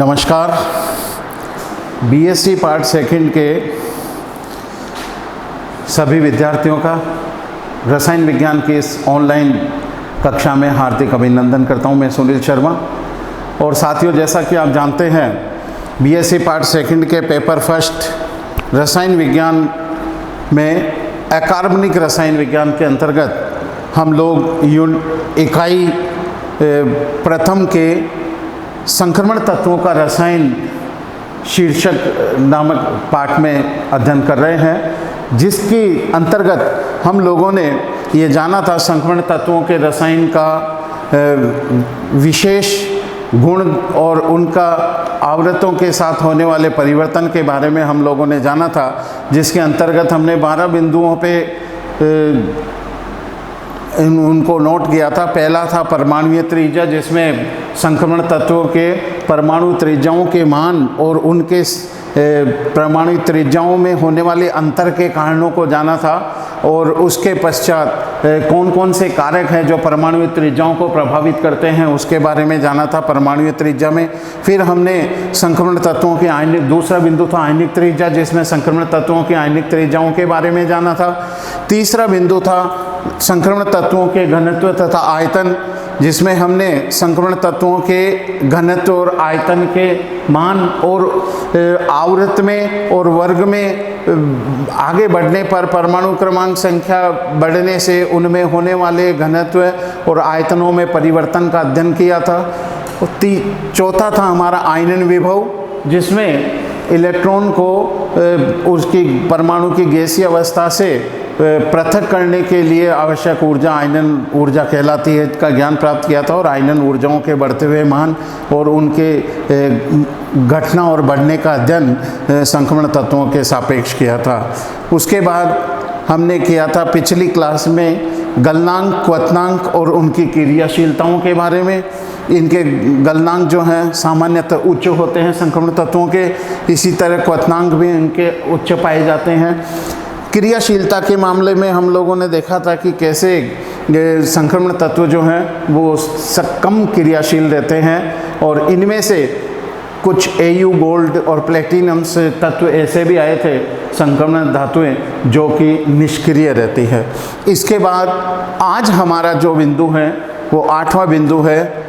नमस्कार। BSc part second के सभी विद्यार्थियों का रसायन विज्ञान की इस ऑनलाइन कक्षा में हार्दिक अभिनंदन करता हूं। मैं सुनील शर्मा। और साथियों, जैसा कि आप जानते हैं, बीएससी पार्ट सेकंड के पेपर फर्स्ट रसायन विज्ञान में अकार्बनिक रसायन विज्ञान के अंतर्गत हम लोग इकाई प्रथम के संक्रमण तत्वों का रसायन शीर्षक नामक पाठ में अध्ययन कर रहे हैं, जिसकी अंतर्गत हम लोगों ने ये जाना था संक्रमण तत्वों के रसायन का विशेष गुण और उनका आवृत्तों के साथ होने वाले परिवर्तन के बारे में हम लोगों ने जाना था, जिसके अंतर्गत हमने 12 बिंदुओं पे उनको नोट किया था। पहला था परमाणुीय त्रिज्या, जिसमें संक्रमण तत्वों के परमाणु त्रिज्याओं के मान और उनके परमाणु त्रिज्याओं में होने वाले अंतर के कारणों को जाना था। और उसके पश्चात कौन कौन से कारक हैं जो परमाणु त्रिज्याओं को प्रभावित करते हैं, उसके बारे में जाना था परमाणु त्रिज्या में। फिर हमने संक्रमण तत्वों के आयनिक, दूसरा बिंदु था आयनिक त्रिज्या, जिसमें संक्रमण तत्वों के आयनिक त्रिज्याओं के बारे में जाना था। तीसरा बिंदु था संक्रमण तत्वों के घनत्व तथा आयतन, जिसमें हमने संक्रमण तत्वों के घनत्व और आयतन के मान और आवृत्त में और वर्ग में आगे बढ़ने पर परमाणु क्रमांक संख्या बढ़ने से उनमें होने वाले घनत्व और आयतनों में परिवर्तन का अध्ययन किया था। चौथा था हमारा आयनन विभव, जिसमें इलेक्ट्रॉन को उसकी परमाणु की गैसीय अवस्था से पृथक करने के लिए आवश्यक ऊर्जा आयनन ऊर्जा कहलाती है का ज्ञान प्राप्त किया था। और आयनन ऊर्जाओं के बढ़ते हुए मान और उनके घटना और बढ़ने का अध्ययन संक्रमण तत्वों के सापेक्ष किया था। उसके बाद हमने किया था पिछली क्लास में गलनांक, क्वथनांक और उनकी क्रियाशीलताओं के बारे में। इनके गलनांक जो हैं सामान्यतः उच्च होते हैं संक्रमण तत्वों के, इसी तरह क्वथनांक भी इनके उच्च पाए जाते हैं। क्रियाशीलता के मामले में हम लोगों ने देखा था कि कैसे संक्रमण तत्व जो हैं वो कम क्रियाशील रहते हैं, और इनमें से कुछ Au गोल्ड और प्लेटिनम से तत्व ऐसे भी आए थे संक्रमण धातुएं जो कि निष्क्रिय रहती है। इसके बाद आज हमारा जो बिंदु है वो 8वां बिंदु है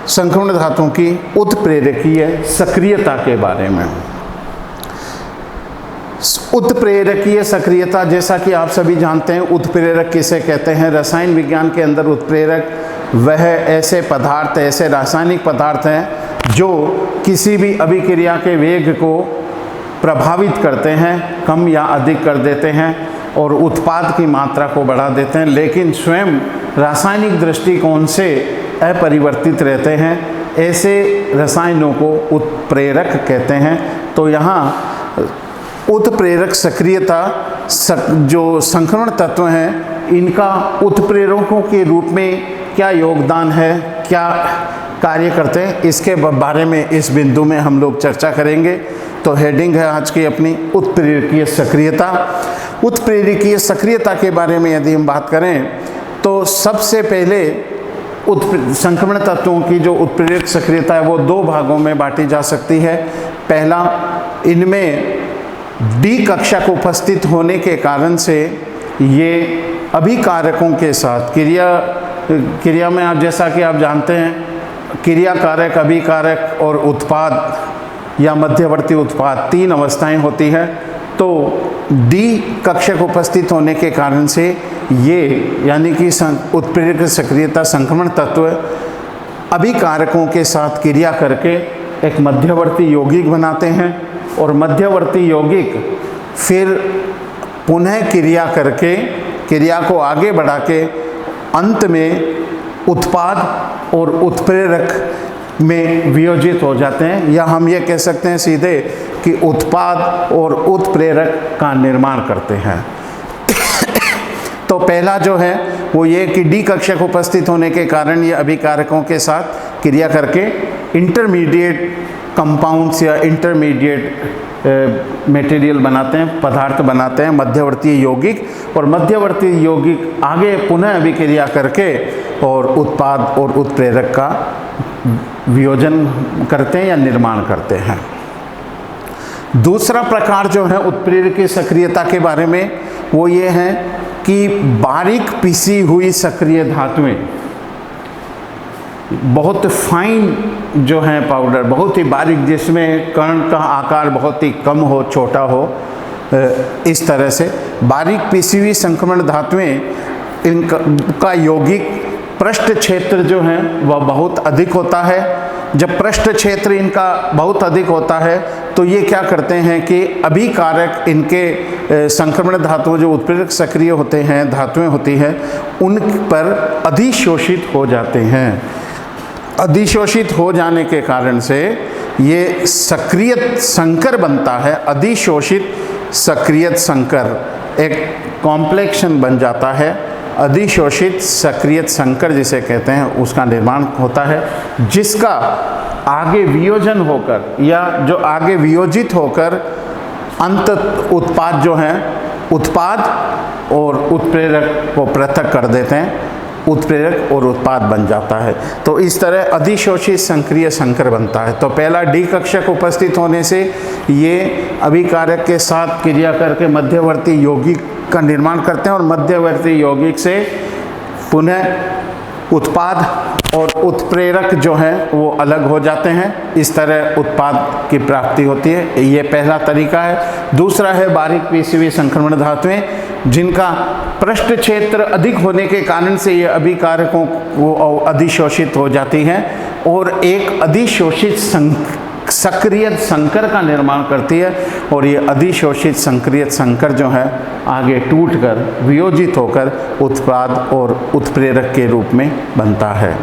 संक्रमण धातुओं की उत्प्रेरकीय सक्रियता के बारे में। उत्प्रेरकीय सक्रियता, जैसा कि आप सभी जानते हैं, उत्प्रेरक किसे कहते हैं। रसायन विज्ञान के अंदर उत्प्रेरक वह ऐसे पदार्थ, ऐसे रासायनिक पदार्थ हैं जो किसी भी अभिक्रिया के वेग को प्रभावित करते हैं, कम या अधिक कर देते हैं और उत्पाद की मात्रा को बढ़ा देते हैं, लेकिन स्वयं रासायनिक दृष्टिकोण से अपरिवर्तित रहते हैं। ऐसे रसायनों को उत्प्रेरक कहते हैं। तो यहाँ उत्प्रेरक सक्रियता जो संक्रमण तत्व हैं, इनका उत्प्रेरकों के रूप में क्या योगदान है, क्या कार्य करते हैं, इसके बारे में इस बिंदु में हम लोग चर्चा करेंगे। तो हेडिंग है आज की अपनी उत्प्रेरकीय सक्रियता। उत्प्रेरकीय सक्रियता के बारे में यदि हम बात करें तो सबसे पहले संक्रमण तत्वों की जो उत्प्रेरक सक्रियता है वो 2 भागों में बांटी जा सकती है। पहला, इनमें डी कक्षक उपस्थित होने के कारण से ये अभिकारकों के साथ क्रिया में, आप जैसा कि आप जानते हैं, क्रिया कारक, अभिकारक और उत्पाद या मध्यवर्ती उत्पाद 3 अवस्थाएं होती हैं। तो डी कक्षक उपस्थित होने के कारण से ये यानी कि उत्प्रेरक सक्रियता संक्रमण तत्व अभिकारकों के साथ क्रिया करके एक मध्यवर्ती यौगिक बनाते हैं, और मध्यवर्ती यौगिक फिर पुनः क्रिया करके क्रिया को आगे बढ़ा के अंत में उत्पाद और उत्प्रेरक में वियोजित हो जाते हैं, या हम ये कह सकते हैं सीधे कि उत्पाद और उत्प्रेरक का निर्माण करते हैं। तो पहला जो है वो ये कि डी कक्षक उपस्थित होने के कारण ये अभिकारकों के साथ क्रिया करके इंटरमीडिएट कंपाउंड्स या इंटरमीडिएट मटेरियल बनाते हैं, पदार्थ बनाते हैं, मध्यवर्ती यौगिक। और मध्यवर्ती यौगिक आगे पुनः अभिक्रिया करके और उत्पाद और उत्प्रेरक का वियोजन करते हैं या निर्माण करते हैं। दूसरा प्रकार जो है उत्प्रेरक की सक्रियता के बारे में वो ये है कि बारीक पिसी हुई सक्रिय धातुएं, बहुत फाइन जो है पाउडर, बहुत ही बारीक, जिसमें कण का आकार बहुत ही कम हो, छोटा हो, इस तरह से बारीक पिसी हुई संक्रमण धातुएं, इनका यौगिक पृष्ठ क्षेत्र जो है वह बहुत अधिक होता है। जब पृष्ठ क्षेत्र इनका बहुत अधिक होता है तो ये क्या करते हैं कि अभिकारक इनके संक्रमण धातुओं जो उत्प्रेरक सक्रिय होते हैं, धातुएं होती हैं, उन पर अधिशोषित हो जाते हैं। अधिशोषित हो जाने के कारण से ये सक्रियत संकर बनता है। अधिशोषित सक्रियत संकर एक कॉम्प्लेक्शन बन जाता है। अधिशोषित सक्रियत संकर जिसे कहते हैं उसका निर्माण होता है, जिसका आगे वियोजन होकर या जो आगे वियोजित होकर अंत उत्पाद जो है, उत्पाद और उत्प्रेरक को पृथक कर देते हैं, उत्प्रेरक और उत्पाद बन जाता है। तो इस तरह अधिशोषित संक्रिय संकर बनता है। तो पहला डी कक्षक उपस्थित होने से ये अभिकारक के साथ क्रिया करके मध्यवर्ती यौगिक का निर्माण करते हैं और मध्यवर्ती यौगिक से पुनः उत्पाद और उत्प्रेरक जो है वो अलग हो जाते हैं। इस तरह उत्पाद की प्राप्ति होती है। ये पहला तरीका है। दूसरा है बारीक पिसी हुई संक्रमण धातुएं, जिनका पृष्ठ क्षेत्र अधिक होने के कारण से ये अभिकारकों को अधिशोषित हो जाती हैं और एक अधिशोषित सक्रिय संकर का निर्माण करती है। और ये अधिशोषित सक्रिय संकर जो है आगे टूटकर वियोजित होकर उत्पाद और उत्प्रेरक के रूप में बनता है।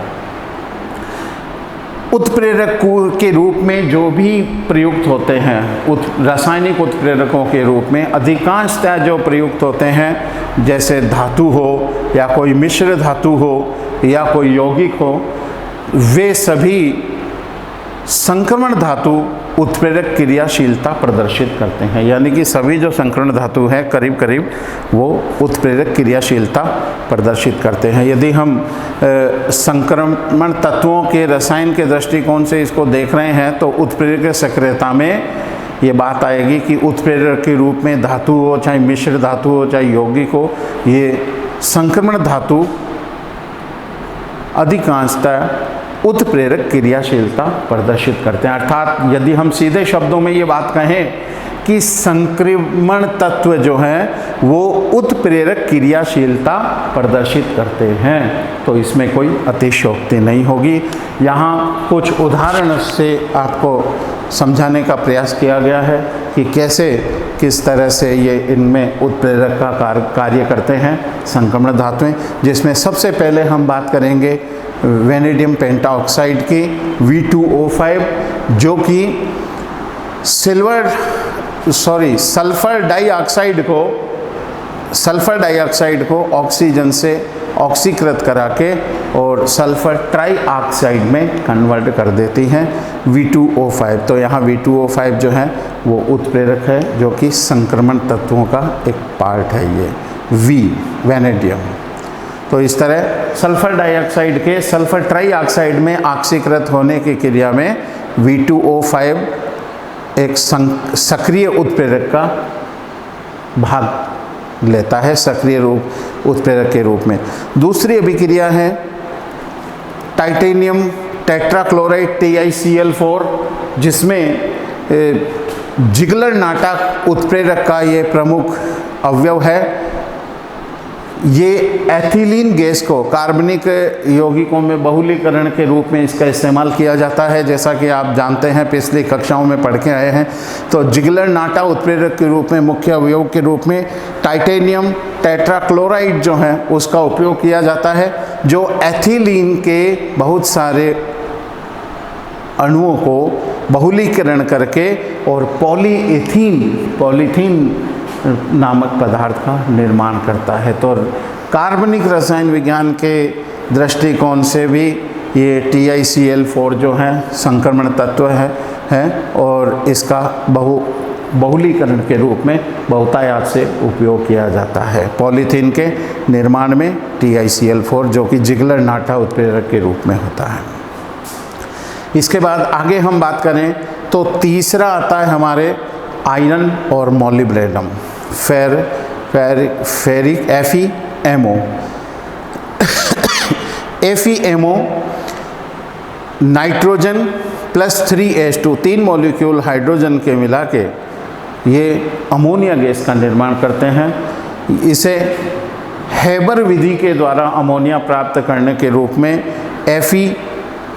उत्प्रेरक के रूप में जो भी प्रयुक्त होते हैं, रासायनिक उत्प्रेरकों के रूप में अधिकांशतः जो प्रयुक्त होते हैं, जैसे धातु हो या कोई मिश्र धातु हो या कोई यौगिक हो, वे सभी संक्रमण धातु उत्प्रेरक क्रियाशीलता प्रदर्शित करते हैं। यानी कि सभी जो संक्रमण धातु हैं करीब करीब वो उत्प्रेरक क्रियाशीलता प्रदर्शित करते हैं। यदि हम संक्रमण तत्वों के रसायन के दृष्टिकोण से इसको देख रहे हैं तो उत्प्रेरक सक्रियता में ये बात आएगी कि उत्प्रेरक के रूप में धातु हो, चाहे मिश्र धातु हो, चाहे यौगिक हो, ये संक्रमण धातु अधिकांशतः उत्प्रेरक क्रियाशीलता प्रदर्शित करते हैं। अर्थात यदि हम सीधे शब्दों में ये बात कहें कि संक्रमण तत्व जो हैं वो उत्प्रेरक क्रियाशीलता प्रदर्शित करते हैं, तो इसमें कोई अतिशयोक्ति नहीं होगी। यहाँ कुछ उदाहरण से आपको समझाने का प्रयास किया गया है कि कैसे किस तरह से ये इनमें उत्प्रेरक का कार्य करते हैं संक्रमण धातुएं, जिसमें सबसे पहले हम बात करेंगे वेनेडियम पेंटाऑक्साइड की V2O5, जो कि सल्फर डाइऑक्साइड को ऑक्सीजन से ऑक्सीकृत करा के और सल्फर ट्राइऑक्साइड में कन्वर्ट कर देती हैं V2O5। तो यहाँ V2O5 जो है वो उत्प्रेरक है, जो कि संक्रमण तत्वों का एक पार्ट है। ये वेनेडियम। तो इस तरह सल्फर डाइऑक्साइड के सल्फर ट्राइऑक्साइड में ऑक्सीकृत होने की क्रिया में V2O5 एक सक्रिय उत्प्रेरक का भाग लेता है, सक्रिय रूप उत्प्रेरक के रूप में। दूसरी अभिक्रिया है टाइटेनियम टेट्राक्लोराइड TiCl4, जिसमें जिगलर नाटक उत्प्रेरक का ये प्रमुख अवयव है। ये एथिलीन गैस को कार्बनिक यौगिकों में बहुलीकरण के रूप में इसका इस्तेमाल किया जाता है, जैसा कि आप जानते हैं, पिछली कक्षाओं में पढ़ के आए हैं। तो जिगलर नाटा उत्प्रेरक के रूप में मुख्य अवयव के रूप में टाइटेनियम टेट्राक्लोराइड जो है उसका उपयोग किया जाता है, जो एथिलीन के बहुत सारे अणुओं को बहुलीकरण करके और पॉलीथीन नामक पदार्थ का निर्माण करता है। तो कार्बनिक रसायन विज्ञान के दृष्टिकोण से भी ये TiCl4 जो है संक्रमण तत्व है और इसका बहुलीकरण के रूप में बहुतायत से उपयोग किया जाता है। पॉलीथीन के निर्माण में TiCl4 जो कि जिगलर नाटा उत्प्रेरक के रूप में होता है। इसके बाद आगे हम बात करें तो तीसरा आता है हमारे आयरन और molybdenum, ferric FeMO। FeMO nitrogen plus 3H2 3 molecule hydrogen के मिला के ये अमोनिया गैस का निर्माण करते हैं। इसे हेबर विधि के द्वारा अमोनिया प्राप्त करने के रूप में Fe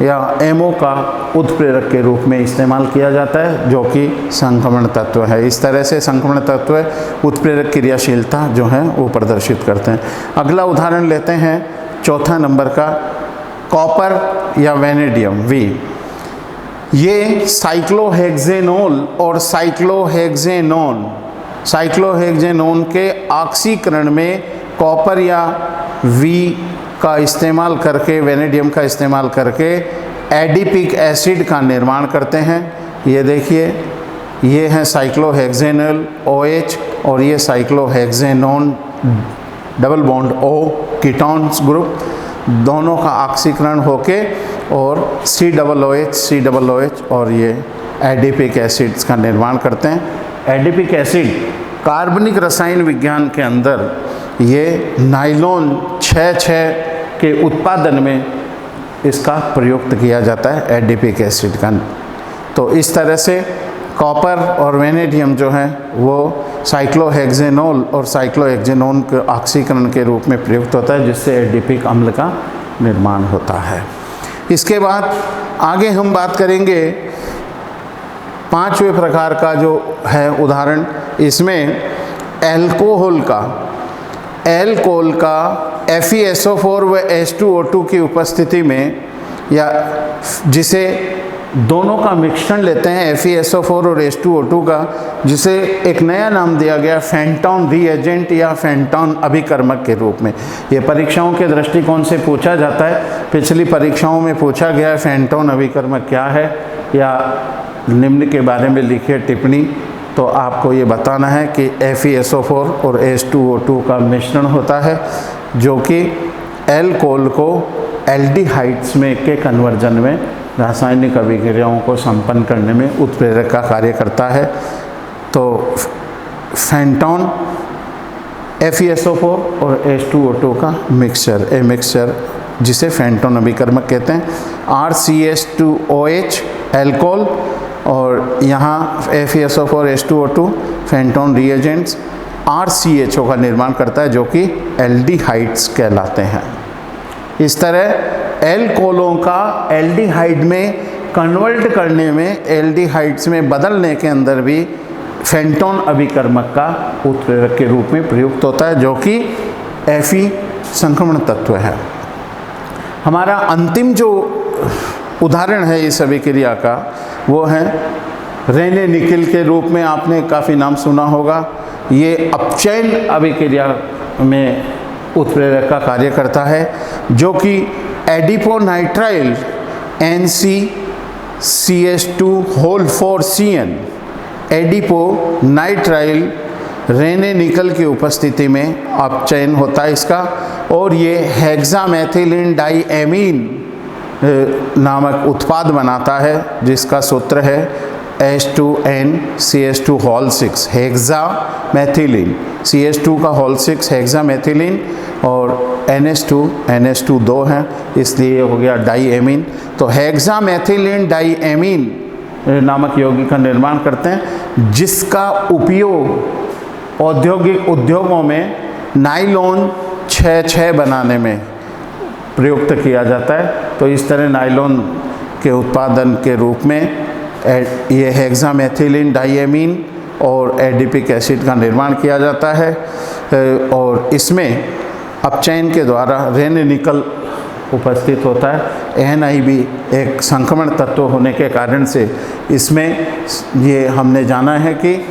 या MO का उत्प्रेरक के रूप में इस्तेमाल किया जाता है, जो कि संक्रमण तत्व है। इस तरह से संक्रमण तत्व उत्प्रेरक क्रियाशीलता जो है वो प्रदर्शित करते हैं। अगला उदाहरण लेते हैं चौथा नंबर का, कॉपर या वेनेडियम V। ये साइक्लोहेक्सेनोल और साइक्लोहेक्सेनोन के ऑक्सीकरण में कॉपर या V का इस्तेमाल करके, वेनेडियम का इस्तेमाल करके एडिपिक एसिड का निर्माण करते हैं। ये देखिए, ये है साइक्लोहेक्सेनोल OH और ये cyclohexanone double bond O ketones group, दोनों का ऑक्सीकरण होके और COOH और ये एडिपिक एसिड्स का निर्माण करते हैं। एडिपिक एसिड कार्बनिक रसायन विज्ञान के अंदर ये नाइलॉन 6 के उत्पादन में इसका प्रयुक्त किया जाता है, एडिपिक एसिड का। तो इस तरह से कॉपर और वेनेडियम जो है वो साइक्लोहेक्सेनोल और साइक्लोहेक्सेनोन के ऑक्सीकरण के रूप में प्रयुक्त होता है, जिससे एडिपिक अम्ल का निर्माण होता है। इसके बाद आगे हम बात करेंगे पांचवें प्रकार का जो है उदाहरण, इसमें एल्कोहल का FeSO4 व H2O2 की उपस्थिति में, या जिसे दोनों का मिश्रण लेते हैं FeSO4 और H2O2 का, जिसे एक नया नाम दिया गया फेंटॉन रीएजेंट या फेंटॉन अभिकर्मक के रूप में। ये परीक्षाओं के दृष्टिकोण से पूछा जाता है। पिछली परीक्षाओं में पूछा गया है फेंटॉन अभिकर्मक क्या है, या निम्न के बारे में लिखिए टिप्पणी। तो आपको ये बताना है कि FeSO4 और H2O2 का मिश्रण होता है, जो कि एल्कोहल को एल्डिहाइड्स में के कन्वर्जन में रासायनिक अभिक्रियाओं को संपन्न करने में उत्प्रेरक का कार्य करता है। तो फेंटॉन FeSO4 और H2O2 का मिक्सचर जिसे फेंटॉन अभिकर्मक कहते हैं। RCH2OH एल्कोहल और यहाँ FeSO4 H2O2 फेंटॉन रिएजेंट्स RCHO का निर्माण करता है, जो कि एल्डिहाइड्स कहलाते हैं। इस तरह एल्कोहलों का एल्डिहाइड में कन्वर्ट करने में, एल्डिहाइड्स में बदलने के अंदर भी फेंटॉन अभिकर्मक का उत्प्रेरक के रूप में प्रयुक्त होता है, जो कि Fe संक्रमण तत्व है। हमारा अंतिम जो उदाहरण है इस अभिक्रिया का वो है रेने निकल के रूप में, आपने काफ़ी नाम सुना होगा। ये अपचयन अभिक्रिया में उत्प्रेरक का कार्य करता है, जो कि एडिपोनाइट्राइल NCCH2 एडिपोनाइट्राइल रेने निकल की उपस्थिति में अपचयन होता है इसका, और ये हेक्सामेथिलीन डाइएमीन नामक उत्पाद बनाता है, जिसका सूत्र है H2NCH2 हेक्सामेथिलीन। CH2 का होल 6 हेक्सामेथिलीन और NH2 2 हैं, इसलिए हो गया डाइएमीन। तो हेक्सामेथिलीन डाइएमीन नामक यौगिक का निर्माण करते हैं, जिसका उपयोग उद्योगों में नाइलॉन 6 बनाने में प्रयुक्त किया जाता है। तो इस तरह नाइलॉन के उत्पादन के रूप में ये हेक्सामेथिलीन डाइएमीन और एडिपिक एसिड का निर्माण किया जाता है, और इसमें अपचयन के द्वारा रेने निकल उपस्थित होता है। NI भी एक संक्रमण तत्व होने के कारण से इसमें ये हमने जाना है कि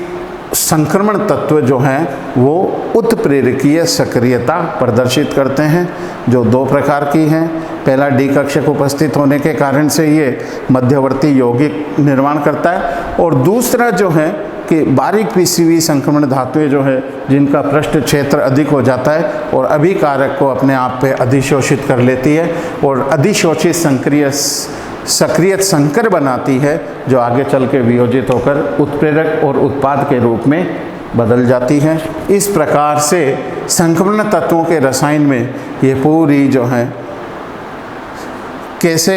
संक्रमण तत्व जो हैं वो उत्प्रेरकीय सक्रियता प्रदर्शित करते हैं, जो 2 प्रकार की हैं। पहला डी कक्षक उपस्थित होने के कारण से ये मध्यवर्ती यौगिक निर्माण करता है, और दूसरा जो है कि बारीक पीसी हुई संक्रमण धातुएं जो है जिनका पृष्ठ क्षेत्र अधिक हो जाता है और अभिकारक को अपने आप पे अधिशोषित कर लेती है और अधिशोषित सक्रियत संकर बनाती है, जो आगे चल के वियोजित होकर उत्प्रेरक और उत्पाद के रूप में बदल जाती है। इस प्रकार से संक्रमण तत्वों के रसायन में ये पूरी जो है कैसे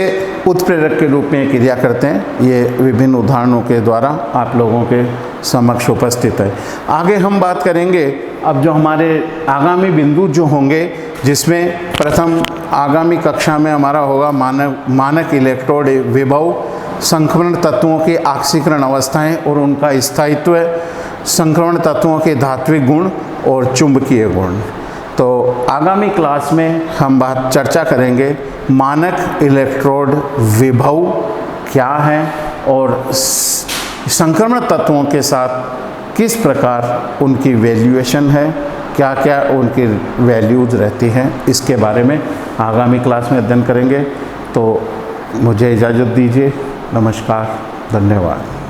उत्प्रेरक के रूप में क्रिया करते हैं, ये विभिन्न उदाहरणों के द्वारा आप लोगों के समक्ष उपस्थित है। आगे हम बात करेंगे अब जो हमारे आगामी बिंदु जो होंगे, जिसमें प्रथम आगामी कक्षा में हमारा होगा मानक इलेक्ट्रोड विभव, संक्रमण तत्वों की ऑक्सीकरण अवस्थाएं और उनका स्थायित्व, संक्रमण तत्वों के धात्विक गुण और चुंबकीय गुण। तो आगामी क्लास में हम चर्चा करेंगे मानक इलेक्ट्रोड विभव क्या है और संक्रमण तत्वों के साथ किस प्रकार उनकी वैल्यूएशन है, क्या क्या उनकी वैल्यूज रहती हैं, इसके बारे में आगामी क्लास में अध्ययन करेंगे। तो मुझे इजाज़त दीजिए। नमस्कार, धन्यवाद।